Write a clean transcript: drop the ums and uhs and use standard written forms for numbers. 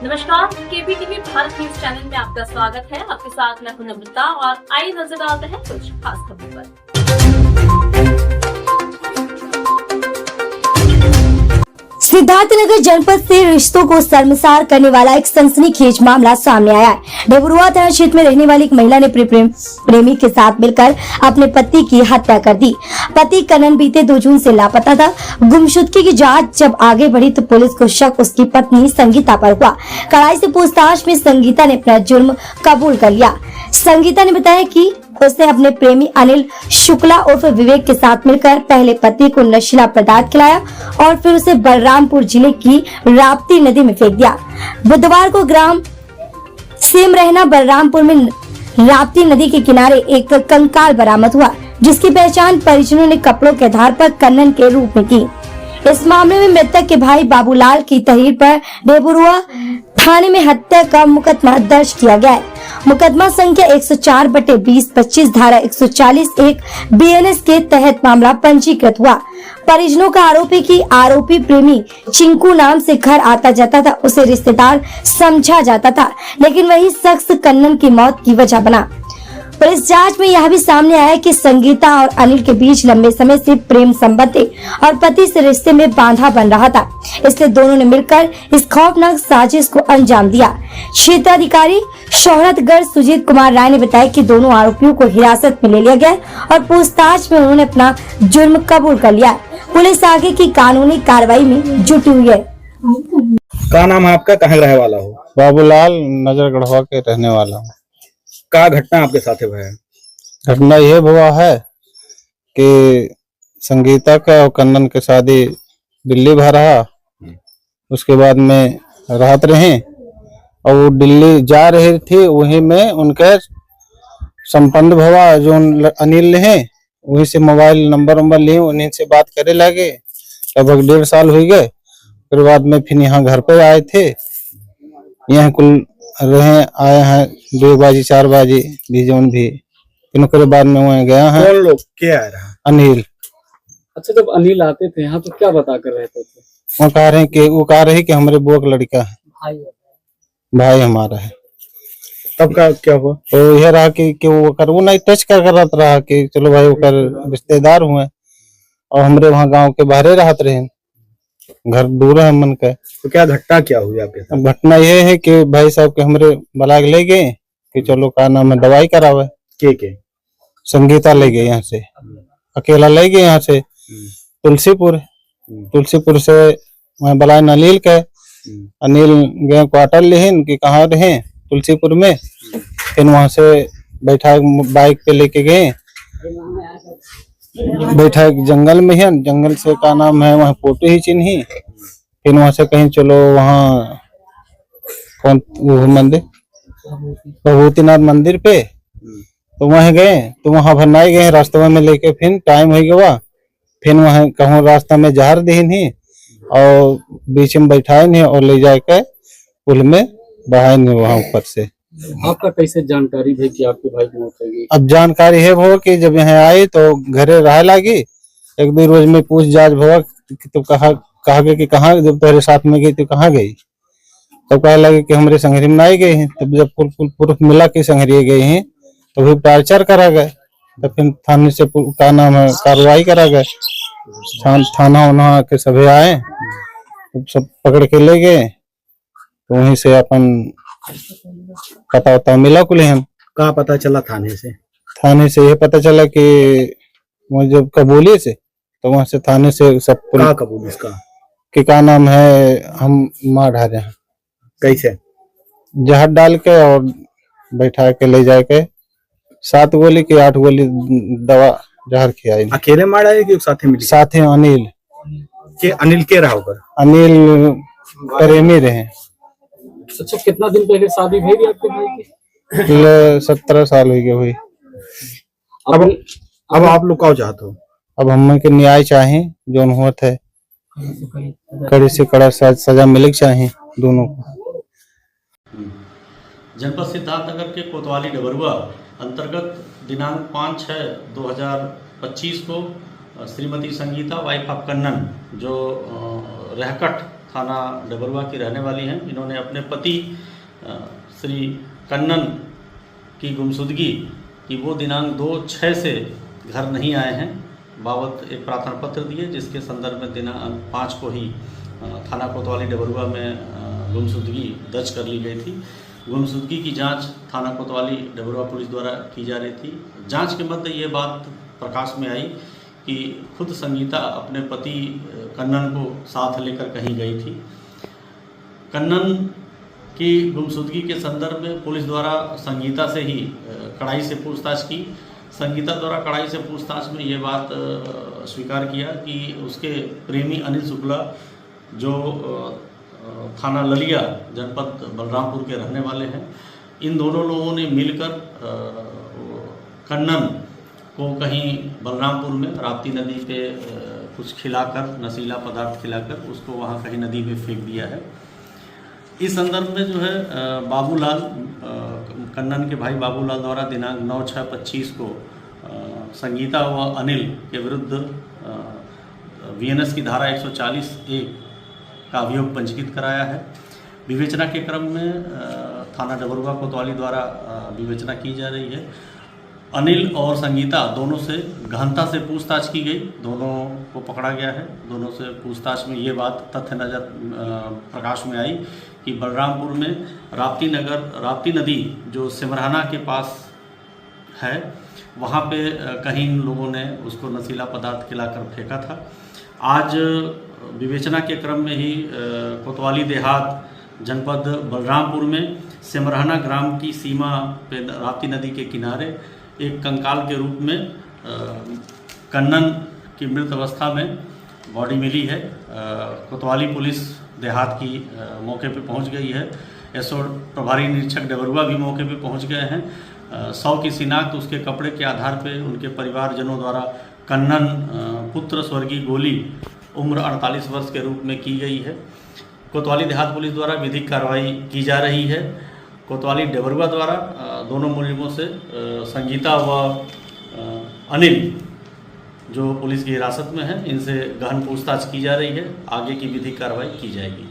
नमस्कार, केपीटीवी Bharat news channel में आपका स्वागत है। आपके साथ मैं हूं नम्रता और आइए नजर डालते हैं कुछ खास खबरों पर। सिद्धार्थनगर जनपद से रिश्तों को शर्मसार करने वाला एक सनसनीखेज मामला सामने आया है। डेबरुआ थाना क्षेत्र में रहने वाली एक महिला ने प्रेमी के साथ मिलकर अपने पति की हत्या कर दी। पति कनन बीते 2 जून से लापता था। गुमशुदगी की जांच जब आगे बढ़ी तो पुलिस को शक उसकी पत्नी संगीता पर हुआ। कड़ाई से पूछताछ में संगीता ने अपना जुर्म कबूल कर लिया। संगीता ने बताया कि उसने अपने प्रेमी अनिल शुक्ला उर्फ विवेक के साथ मिलकर पहले पति को नशीला पदार्थ खिलाया और फिर उसे बलरामपुर जिले की राप्ती नदी में फेंक दिया। बुधवार को ग्राम सेमरहना बलरामपुर में राप्ती नदी के किनारे एक कंकाल बरामद हुआ, जिसकी पहचान परिजनों ने कपड़ों के आधार पर कन्नन के रूप में की। इस मामले में मृतक के भाई बाबूलाल की तहरीर पर डेबरुआ थाने में हत्या का मुकदमा दर्ज किया गया है। मुकदमा संख्या 104/20-25 धारा 140(1) BNS के तहत मामला पंजीकृत हुआ। परिजनों का आरोप है कि आरोपी प्रेमी चिंकू नाम से घर आता जाता था, उसे रिश्तेदार समझा जाता था, लेकिन वही शख्स कन्नन की मौत की वजह बना। पुलिस जांच में यह भी सामने आया कि संगीता और अनिल के बीच लंबे समय से प्रेम संबंधी और पति से रिश्ते में बांधा बन रहा था, इसलिए दोनों ने मिलकर इस खौफनाक साजिश को अंजाम दिया। क्षेत्राधिकारी शोहरतगढ़ सुजीत कुमार राय ने बताया कि दोनों आरोपियों को हिरासत में ले लिया गया और पूछताछ में उन्होंने अपना जुर्म कबूल कर लिया। पुलिस आगे की कानूनी कार्रवाई में जुटी हुई है। क्या नाम है आपका, कहाँ रहने वाला हो? बाबूलाल नजरगढ़वा के रहने वाला हूँ। क्या घटना आपके साथ हुआ है? घटना ये हुआ है कि संगीता का और कन्नन के शादी दिल्ली भा रहा, उसके बाद में राहत रहे और वो दिल्ली जा रही थी, वहीं में उनके संबंध भवा जो अनिल है, वहीं से मोबाइल नंबर लिए, उन्हीं से बात करे लगे। लगभग 1.5 साल हो गए। फिर बाद में फिर यहाँ घर पे आए थे, यहाँ कुल रहे आए हैं 2 बजे 4 बजे भी जोन भी। फिर उसके बाद में वहाँ गया है। कौन लोग क्या आ रहा? अनिल। अच्छा, जब अनिल आते थे यहाँ तो क्या बता कर रहते थे? वो कह रहे कि हमारे बुआ का लड़का है, भाई हमारा है। तब का क्या हुआ? तो यह रहा कि वो नहीं टच कर रहा कि चलो भाई वो कर रिश्तेदार हुए और हमारे वहाँ गांव के बाहर रहते रहे, घर दूर है मन का। तो क्या घटना क्या हुई आपके साथ? घटना ये है कि भाई साहब के हमारे बलाग ले गए कि चलो का नाम है दवाई करावे के संगीता ले गए यहाँ से, अकेला ले गए यहाँ से तुलसीपुर से वहाँ बलाय अनिल के। अनिल गए क्वार्टर लेहिन कि कहाँ रहे तुलसीपुर में। फिर वहां से बैठा बाइक पे लेके गए, बैठा जंगल में है, जंगल से का नाम है वहाँ फोटो ही चिन्ही। फिर वहां से कहीं चलो वहाँ कौन वो मंदिर भगवतीनाथ मंदिर पे, तो वहां गए। तो वहां भरनाई गए रास्ते में लेके, फिर टाइम हो गया। फिर वहां कहूँ रास्ता में जहर दीन ही और बीच में बैठाए नहीं और ले जाके पुल में बहाए नहीं वहां ऊपर से। आपका कैसे जानकारी है कि आपके भाई की मौत हो गई? अब जानकारी है वो कि जब यहाँ आए तो घरे रह लगी, 1-2 रोज में पूछ जांच भवा तो कहा गए कि कहाँ, जब तुम्हारे साथ में गई तो कहाँ गई, तब कहा लगे कि हमारे संगरी में आई गई हैं। तब जब प्रूफ मिला कि संगरी गई हैं तो फिर टार्चर करा गए। तो फिर थाने से का नाम है कार्रवाई करा गए। थाना वना के सभी आए, सब पकड़ के ले गए। तो वहीं से अपन पता मिला कुल हम। कहाँ पता चला थाने से? थाने से यह पता चला कि जब कबूली से, तो वहां से थाने से सब कबूल इसका कि क्या नाम है हम मार डाले हैं। कैसे? जहर डाल के और बैठा के ले जाके 7 गोली की 8 गोली दवा जहर खिलाई। अकेले मारा है कि साथी मिली? साथ ही अनिल के रहा होगा। अनिल प्रेमी रहे। अच्छा, कितना दिन पहले शादी हुई आपके भाई की? 17 साल हो गए हुई। अब आप लोग क्या चाहते हो? अब हम के न्याय चाहे, जो हुआ थे कड़ी से कड़ा सजा मिले चाहिए दोनों को। जनपद सिद्धार्थनगर के कोतवाली डबरुआ अंतर्गत दिनांक 5/6/2025 को श्रीमती संगीता वाइफ ऑफ कन्नन जो रहकट थाना डबरुआ की रहने वाली हैं। इन्होंने अपने पति श्री कन्नन की गुमशुदगी कि वो दिनांक 2/6 से घर नहीं आए हैं बाबत एक प्रार्थना पत्र दिए, जिसके संदर्भ में दिनांक 5 को ही थाना कोतवाली डबरुआ में गुमशुदगी दर्ज कर ली गई थी। गुमशुदगी की जांच थाना कोतवाली डबरुआ पुलिस द्वारा की जा रही थी। जांच के मध्य ये बात प्रकाश में आई कि खुद संगीता अपने पति कन्नन को साथ लेकर कहीं गई थी। कन्नन की गुमशुदगी के संदर्भ में पुलिस द्वारा संगीता से ही कड़ाई से पूछताछ की। संगीता द्वारा कड़ाई से पूछताछ में ये बात स्वीकार किया कि उसके प्रेमी अनिल शुक्ला जो थाना ललिया जनपद बलरामपुर के रहने वाले हैं, इन दोनों लोगों ने मिलकर कन्नन को कहीं बलरामपुर में राप्ती नदी पे कुछ खिलाकर, नशीला पदार्थ खिलाकर उसको वहाँ कहीं नदी में फेंक दिया है। इस संदर्भ में जो है बाबूलाल, कन्नन के भाई बाबूलाल द्वारा दिनांक 9/6/25 को संगीता व अनिल के विरुद्ध VNS की धारा 140(a) का अभियोग पंजीकृत कराया है। विवेचना के क्रम में थाना डबरुआ कोतवाली द्वारा विवेचना की जा रही है। अनिल और संगीता दोनों से गहनता से पूछताछ की गई, दोनों को पकड़ा गया है। दोनों से पूछताछ में ये बात तथ्य नजर प्रकाश में आई कि बलरामपुर में राप्ती नदी जो सिमराना के पास है, वहाँ पे कहीं इन लोगों ने उसको नशीला पदार्थ खिलाकर फेंका था। आज विवेचना के क्रम में ही कोतवाली देहात जनपद बलरामपुर में सिमराना ग्राम की सीमा पे राप्ती नदी के किनारे एक कंकाल के रूप में कन्नन की मृत अवस्था में बॉडी मिली है। कोतवाली पुलिस देहात की मौके पे पहुंच गई है। एसओ प्रभारी निरीक्षक डबरुआ भी मौके पे पहुंच गए हैं। 100 की शिनाख्त उसके कपड़े के आधार पे उनके परिवारजनों द्वारा कन्नन पुत्र स्वर्गीय गोली उम्र 48 वर्ष के रूप में की गई है। कोतवाली देहात पुलिस द्वारा विधिक कार्रवाई की जा रही है। कोतवाली डबरुआ द्वारा दोनों मुलजिमों से संगीता व अनिल जो पुलिस की हिरासत में है, इनसे गहन पूछताछ की जा रही है। आगे की विधिक कार्रवाई की जाएगी।